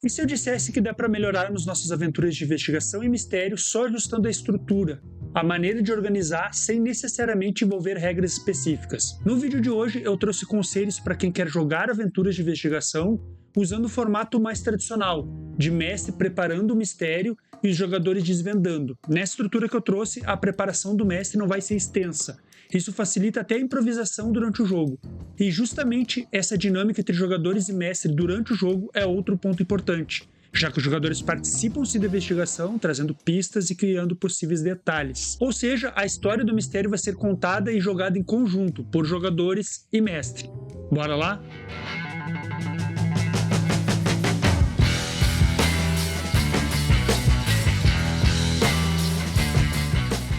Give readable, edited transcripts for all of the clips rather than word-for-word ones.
E se eu dissesse que dá para melhorarmos nossas aventuras de investigação e mistério só ajustando a estrutura, a maneira de organizar sem necessariamente envolver regras específicas? No vídeo de hoje eu trouxe conselhos para quem quer jogar aventuras de investigação usando o formato mais tradicional, de mestre preparando o mistério e os jogadores desvendando. Nessa estrutura que eu trouxe, a preparação do mestre não vai ser extensa. Isso facilita até a improvisação durante o jogo. E justamente essa dinâmica entre jogadores e mestre durante o jogo é outro ponto importante, já que os jogadores participam-se da investigação, trazendo pistas e criando possíveis detalhes. Ou seja, a história do mistério vai ser contada e jogada em conjunto, por jogadores e mestre. Bora lá?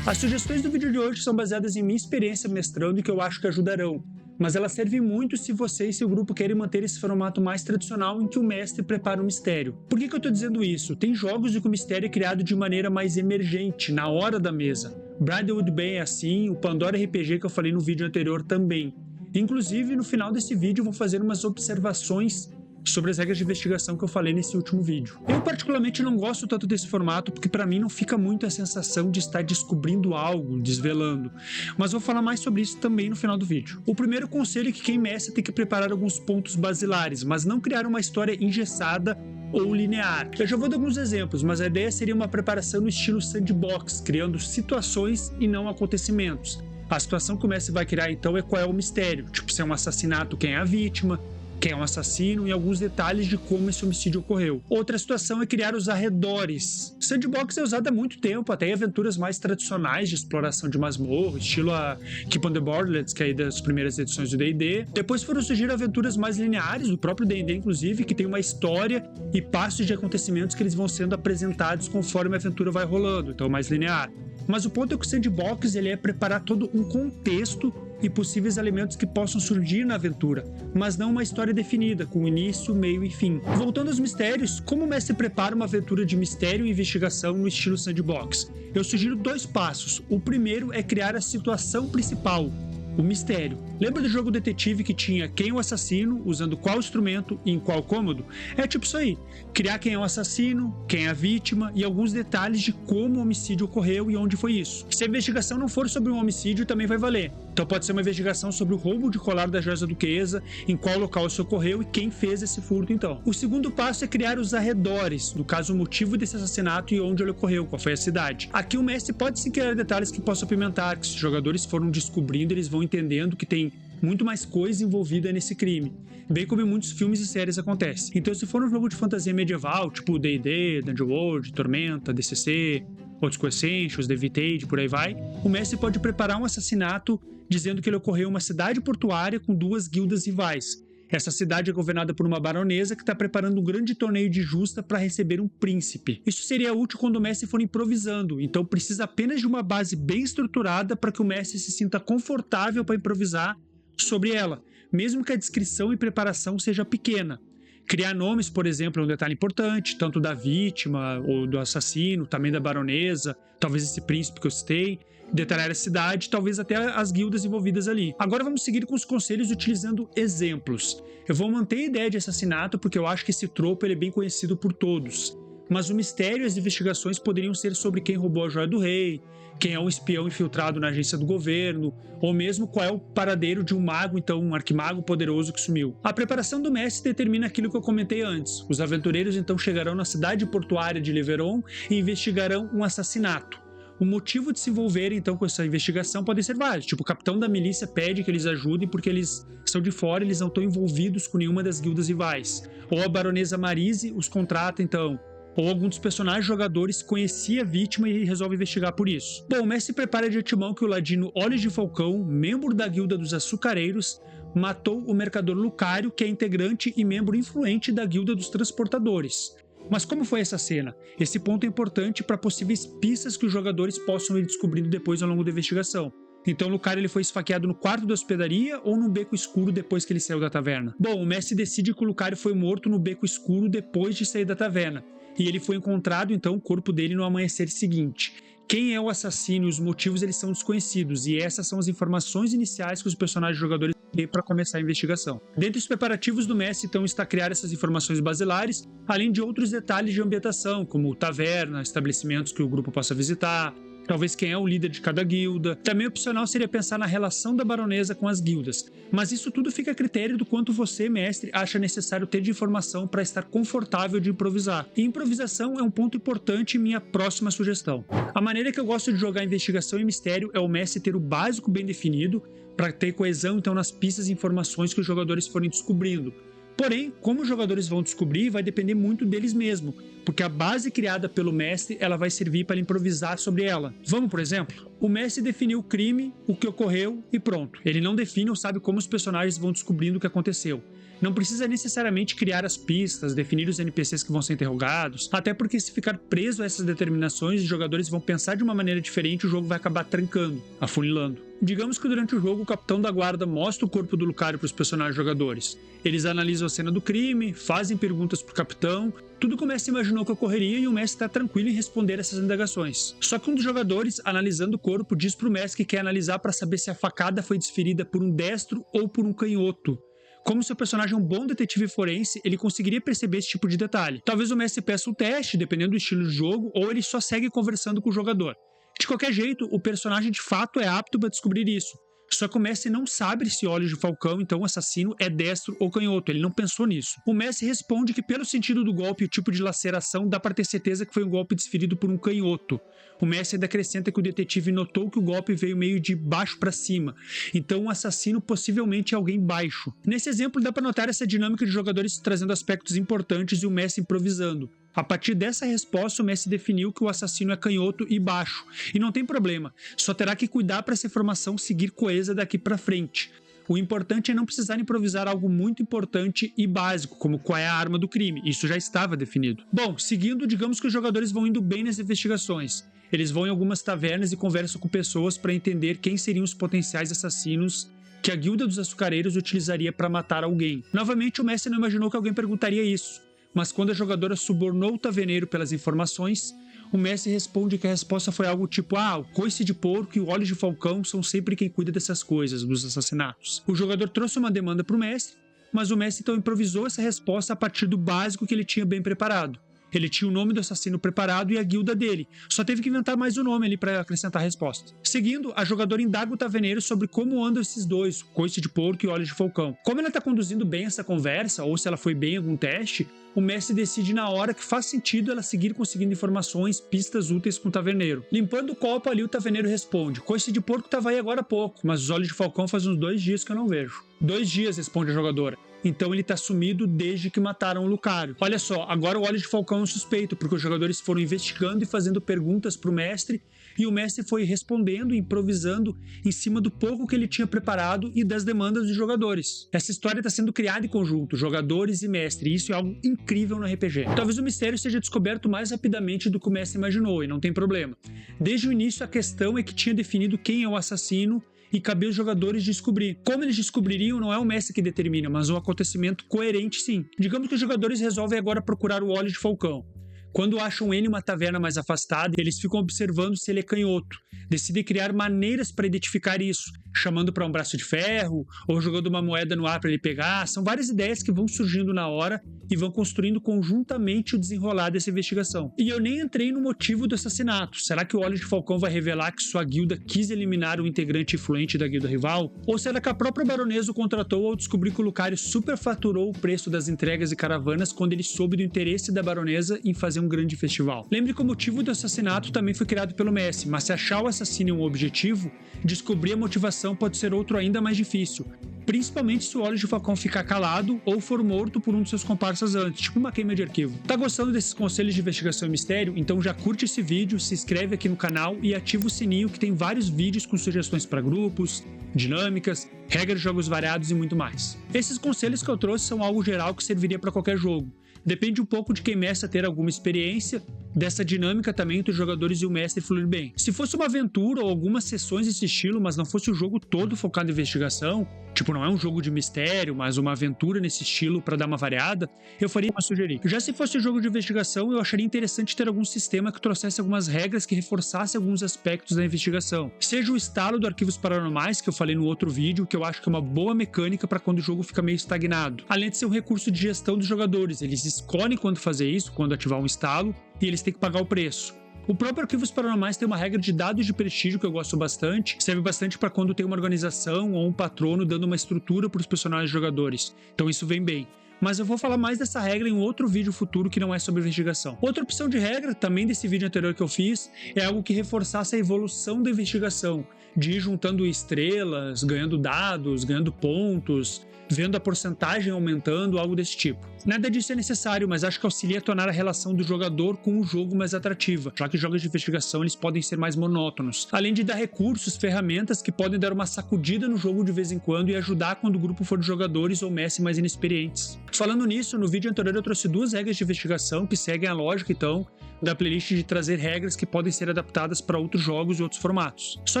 As sugestões do vídeo de hoje são baseadas em minha experiência mestrando e que eu acho que ajudarão, mas elas servem muito se você e seu grupo querem manter esse formato mais tradicional em que o mestre prepara o mistério. Por que eu estou dizendo isso? Tem jogos em que o mistério é criado de maneira mais emergente, na hora da mesa. Brotherhood Bay é assim, o Pandora RPG que eu falei no vídeo anterior também. Inclusive, no final desse vídeo eu vou fazer umas observações sobre as regras de investigação que eu falei nesse último vídeo. Eu particularmente não gosto tanto desse formato porque para mim não fica muito a sensação de estar descobrindo algo, desvelando, mas vou falar mais sobre isso também no final do vídeo. O primeiro conselho é que quem mestra tem que preparar alguns pontos basilares, mas não criar uma história engessada ou linear. Eu já vou dar alguns exemplos, mas a ideia seria uma preparação no estilo sandbox, criando situações e não acontecimentos. A situação que o mestre vai criar então é qual é o mistério, tipo se é um assassinato, quem é a vítima, quem é um assassino e alguns detalhes de como esse homicídio ocorreu. Outra situação é criar os arredores. Sandbox é usado há muito tempo, até em aventuras mais tradicionais de exploração de masmorra, estilo a Keep on the Borderlands, que é das primeiras edições do D&D. Depois foram surgir aventuras mais lineares, do próprio D&D inclusive, que tem uma história e passos de acontecimentos que eles vão sendo apresentados conforme a aventura vai rolando, então mais linear. Mas o ponto é que o sandbox ele é preparar todo um contexto e possíveis elementos que possam surgir na aventura, mas não uma história definida, com início, meio e fim. Voltando aos mistérios, como o mestre prepara uma aventura de mistério e investigação no estilo sandbox? Eu sugiro 2 passos. O primeiro é criar a situação principal, o mistério. Lembra do jogo detetive que tinha quem é o assassino, usando qual instrumento e em qual cômodo? É tipo isso aí. Criar quem é o assassino, quem é a vítima e alguns detalhes de como o homicídio ocorreu e onde foi isso. Se a investigação não for sobre um homicídio, também vai valer. Então pode ser uma investigação sobre o roubo de colar da joia da duquesa, em qual local isso ocorreu e quem fez esse furto então. O segundo passo é criar os arredores, no caso o motivo desse assassinato e onde ele ocorreu, qual foi a cidade. Aqui o mestre pode sim criar detalhes que possam apimentar, que se os jogadores foram descobrindo, eles vão entendendo que tem muito mais coisa envolvida nesse crime, bem como em muitos filmes e séries acontece. Então se for um jogo de fantasia medieval, tipo D&D, Dungeon World, Tormenta, DCC, outros Essentials, Devitate, por aí vai, o mestre pode preparar um assassinato dizendo que ele ocorreu em uma cidade portuária com 2 guildas rivais. Essa cidade é governada por uma baronesa que está preparando um grande torneio de justa para receber um príncipe. Isso seria útil quando o mestre for improvisando, então precisa apenas de uma base bem estruturada para que o mestre se sinta confortável para improvisar sobre ela, mesmo que a descrição e preparação seja pequena. Criar nomes, por exemplo, é um detalhe importante, tanto da vítima ou do assassino, também da baronesa, talvez esse príncipe que eu citei, detalhar a cidade, talvez até as guildas envolvidas ali. Agora vamos seguir com os conselhos utilizando exemplos. Eu vou manter a ideia de assassinato porque eu acho que esse tropo ele é bem conhecido por todos. Mas o mistério e as investigações poderiam ser sobre quem roubou a joia do rei, quem é um espião infiltrado na agência do governo, ou mesmo qual é o paradeiro de um mago, então um arquimago poderoso que sumiu. A preparação do mestre determina aquilo que eu comentei antes. Os aventureiros então chegarão na cidade portuária de Leveron e investigarão um assassinato. O motivo de se envolverem então com essa investigação pode ser vários, tipo o capitão da milícia pede que eles ajudem porque eles são de fora e eles não estão envolvidos com nenhuma das guildas rivais. Ou a baronesa Marise os contrata então, ou algum dos personagens jogadores conhecia a vítima e resolve investigar por isso. Bom, o mestre prepara de antemão que o ladino Olhos de Falcão, membro da guilda dos açucareiros, matou o mercador Lucário, que é integrante e membro influente da guilda dos transportadores. Mas como foi essa cena? Esse ponto é importante para possíveis pistas que os jogadores possam ir descobrindo depois ao longo da investigação. Então Lucário ele foi esfaqueado no quarto da hospedaria ou no beco escuro depois que ele saiu da taverna? Bom, o mestre decide que o Lucário foi morto no beco escuro depois de sair da taverna. E ele foi encontrado, então, o corpo dele no amanhecer seguinte. Quem é o assassino e os motivos eles são desconhecidos, e essas são as informações iniciais que os personagens jogadores têm para começar a investigação. Dentre os preparativos do mestre, então, está criar essas informações basilares, além de outros detalhes de ambientação, como taverna, estabelecimentos que o grupo possa visitar, talvez quem é o líder de cada guilda. Também opcional seria pensar na relação da baronesa com as guildas. Mas isso tudo fica a critério do quanto você, mestre, acha necessário ter de informação para estar confortável de improvisar. E improvisação é um ponto importante em minha próxima sugestão. A maneira que eu gosto de jogar investigação e mistério é o mestre ter o básico bem definido, para ter coesão então nas pistas e informações que os jogadores forem descobrindo. Porém, como os jogadores vão descobrir, vai depender muito deles mesmos, porque a base criada pelo mestre ela vai servir para improvisar sobre ela. Vamos por exemplo? O mestre definiu o crime, o que ocorreu e pronto. Ele não define ou sabe como os personagens vão descobrindo o que aconteceu. Não precisa necessariamente criar as pistas, definir os NPCs que vão ser interrogados, até porque se ficar preso a essas determinações, os jogadores vão pensar de uma maneira diferente e o jogo vai acabar trancando, afunilando. Digamos que durante o jogo o capitão da guarda mostra o corpo do Lucario para os personagens jogadores. Eles analisam a cena do crime, fazem perguntas para o capitão, tudo como o mestre imaginou que ocorreria e o mestre está tranquilo em responder essas indagações. Só que um dos jogadores, analisando o corpo, diz para o mestre que quer analisar para saber se a facada foi desferida por um destro ou por um canhoto. Como seu personagem é um bom detetive forense, ele conseguiria perceber esse tipo de detalhe. Talvez o mestre peça um teste, dependendo do estilo de jogo, ou ele só segue conversando com o jogador. De qualquer jeito, o personagem de fato é apto para descobrir isso. Só que o mestre não sabe se Olhos de Falcão, então o assassino, é destro ou canhoto, ele não pensou nisso. O mestre responde que pelo sentido do golpe e o tipo de laceração, dá para ter certeza que foi um golpe desferido por um canhoto. O mestre ainda acrescenta que o detetive notou que o golpe veio meio de baixo para cima, então o assassino possivelmente é alguém baixo. Nesse exemplo dá para notar essa dinâmica de jogadores trazendo aspectos importantes e o mestre improvisando. A partir dessa resposta, o mestre definiu que o assassino é canhoto e baixo, e não tem problema, só terá que cuidar para essa informação seguir coesa daqui para frente. O importante é não precisar improvisar algo muito importante e básico, como qual é a arma do crime, isso já estava definido. Bom, seguindo, digamos que os jogadores vão indo bem nas investigações. Eles vão em algumas tavernas e conversam com pessoas para entender quem seriam os potenciais assassinos que a Guilda dos Açucareiros utilizaria para matar alguém. Novamente, o mestre não imaginou que alguém perguntaria isso, mas quando a jogadora subornou o taverneiro pelas informações, o mestre responde que a resposta foi algo tipo: o coice de porco e o Olhos de Falcão são sempre quem cuida dessas coisas, dos assassinatos. O jogador trouxe uma demanda para o mestre, mas o mestre então improvisou essa resposta a partir do básico que ele tinha bem preparado. Ele tinha o nome do assassino preparado e a guilda dele. Só teve que inventar mais um nome ali para acrescentar a resposta. Seguindo, a jogadora indaga o taverneiro sobre como andam esses dois, coice de porco e olhos de falcão. Como ela está conduzindo bem essa conversa, ou se ela foi bem em algum teste, o mestre decide na hora que faz sentido ela seguir conseguindo informações, pistas úteis com o taverneiro. Limpando o copo ali, o taverneiro responde: coice de porco estava aí agora há pouco, mas os olhos de falcão faz uns 2 dias que eu não vejo. 2 dias, responde a jogadora. Então ele tá sumido desde que mataram o Lucario. Olha só, agora o Olhos de Falcão é um suspeito, porque os jogadores foram investigando e fazendo perguntas pro mestre, e o mestre foi respondendo e improvisando em cima do pouco que ele tinha preparado e das demandas dos jogadores. Essa história está sendo criada em conjunto, jogadores e mestre, e isso é algo incrível no RPG. Talvez o mistério seja descoberto mais rapidamente do que o mestre imaginou, e não tem problema. Desde o início a questão é que tinha definido quem é o assassino, e cabe aos jogadores descobrir. Como eles descobririam não é o mestre que determina, mas um acontecimento coerente sim. Digamos que os jogadores resolvem agora procurar o Olho de Falcão. Quando acham ele em uma taverna mais afastada, eles ficam observando se ele é canhoto. Decidem criar maneiras para identificar isso, chamando para um braço de ferro, ou jogando uma moeda no ar para ele pegar. São várias ideias que vão surgindo na hora e vão construindo conjuntamente o desenrolar dessa investigação. E eu nem entrei no motivo do assassinato. Será que o Olho de Falcão vai revelar que sua guilda quis eliminar um integrante influente da guilda rival? Ou será que a própria baronesa o contratou ao descobrir que o Lucario superfaturou o preço das entregas e caravanas quando ele soube do interesse da baronesa em fazer um grande festival? Lembre que o motivo do assassinato também foi criado pelo mestre, mas se achar o assassino um objetivo, descobrir a motivação pode ser outro ainda mais difícil, principalmente se o Olho de Falcão ficar calado ou for morto por um de seus comparsas antes, tipo uma queima de arquivo. Tá gostando desses conselhos de investigação e mistério? Então já curte esse vídeo, se inscreve aqui no canal e ativa o sininho que tem vários vídeos com sugestões para grupos, dinâmicas, regras de jogos variados e muito mais. Esses conselhos que eu trouxe são algo geral que serviria para qualquer jogo. Depende um pouco de quem mestre ter alguma experiência, dessa dinâmica também entre os jogadores e o mestre fluir bem. Se fosse uma aventura ou algumas sessões desse estilo, mas não fosse o jogo todo focado em investigação, tipo, não é um jogo de mistério, mas uma aventura nesse estilo para dar uma variada, eu faria uma sugerir. Já se fosse um jogo de investigação, eu acharia interessante ter algum sistema que trouxesse algumas regras que reforçasse alguns aspectos da investigação. Seja o estalo do Arquivos Paranormais, que eu falei no outro vídeo, que eu acho que é uma boa mecânica para quando o jogo fica meio estagnado. Além de ser um recurso de gestão dos jogadores, eles escolhem quando fazer isso, quando ativar um estalo, e eles têm que pagar o preço. O próprio Arquivos Paranormais tem uma regra de dados de prestígio que eu gosto bastante, serve bastante para quando tem uma organização ou um patrono dando uma estrutura para os personagens jogadores, então isso vem bem. Mas eu vou falar mais dessa regra em um outro vídeo futuro que não é sobre investigação. Outra opção de regra, também desse vídeo anterior que eu fiz, é algo que reforçasse a evolução da investigação, de ir juntando estrelas, ganhando dados, ganhando pontos, vendo a porcentagem aumentando, algo desse tipo. Nada disso é necessário, mas acho que auxilia a tornar a relação do jogador com o jogo mais atrativa, já que jogos de investigação eles podem ser mais monótonos. Além de dar recursos, ferramentas que podem dar uma sacudida no jogo de vez em quando e ajudar quando o grupo for de jogadores ou mestres mais inexperientes. Falando nisso, no vídeo anterior eu trouxe 2 regras de investigação que seguem a lógica, então, da playlist de trazer regras que podem ser adaptadas para outros jogos e outros formatos. Só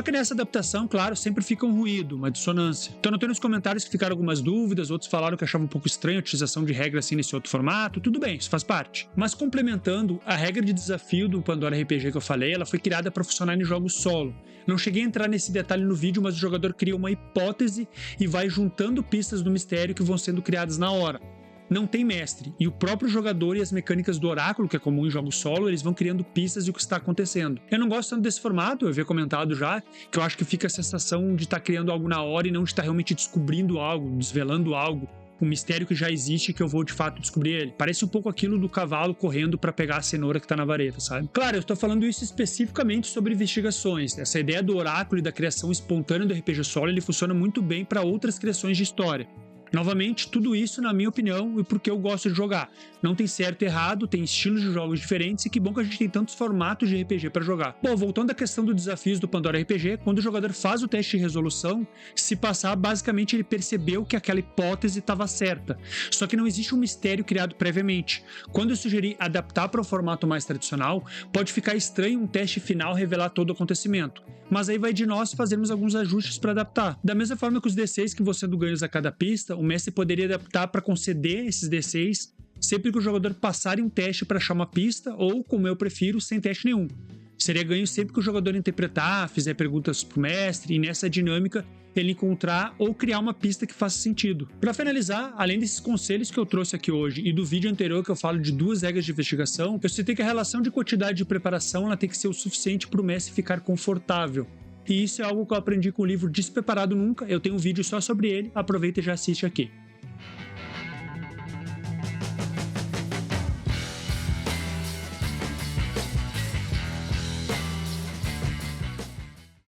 que nessa adaptação, claro, sempre fica um ruído, uma dissonância. Então notei nos comentários que ficaram algumas dúvidas, outros falaram que achavam um pouco estranho a utilização de regras assim nesse outro formato, tudo bem, isso faz parte. Mas complementando, a regra de desafio do Pandora RPG que eu falei, ela foi criada para funcionar em jogos solo. Não cheguei a entrar nesse detalhe no vídeo, mas o jogador cria uma hipótese e vai juntando pistas do mistério que vão sendo criadas na hora. Não tem mestre, e o próprio jogador e as mecânicas do oráculo, que é comum em jogos solo, eles vão criando pistas do que está acontecendo. Eu não gosto tanto desse formato, eu havia comentado já, que eu acho que fica a sensação de estar criando algo na hora e não de estar realmente descobrindo algo, desvelando algo, um mistério que já existe e que eu vou de fato descobrir ele. Parece um pouco aquilo do cavalo correndo para pegar a cenoura que tá na vareta, sabe? Claro, eu estou falando isso especificamente sobre investigações. Essa ideia do oráculo e da criação espontânea do RPG solo, ele funciona muito bem para outras criações de história. Novamente, tudo isso na minha opinião e porque eu gosto de jogar. Não tem certo e errado, tem estilos de jogos diferentes e que bom que a gente tem tantos formatos de RPG para jogar. Bom, voltando à questão dos desafios do Pandora RPG, quando o jogador faz o teste de resolução, se passar, basicamente ele percebeu que aquela hipótese estava certa. Só que não existe um mistério criado previamente. Quando eu sugeri adaptar para um formato mais tradicional, pode ficar estranho um teste final revelar todo o acontecimento. Mas aí vai de nós fazermos alguns ajustes para adaptar. Da mesma forma que os D6 que vão sendo ganhos a cada pista, o mestre poderia adaptar para conceder esses D6 sempre que o jogador passar em um teste para achar uma pista, ou, como eu prefiro, sem teste nenhum. Seria ganho sempre que o jogador interpretar, fizer perguntas para o mestre e nessa dinâmica ele encontrar ou criar uma pista que faça sentido. Para finalizar, além desses conselhos que eu trouxe aqui hoje e do vídeo anterior que eu falo de 2 regras de investigação, eu citei que a relação de quantidade de preparação ela tem que ser o suficiente para o mestre ficar confortável. E isso é algo que eu aprendi com o livro Despreparado Nunca, eu tenho um vídeo só sobre ele, aproveita e já assiste aqui.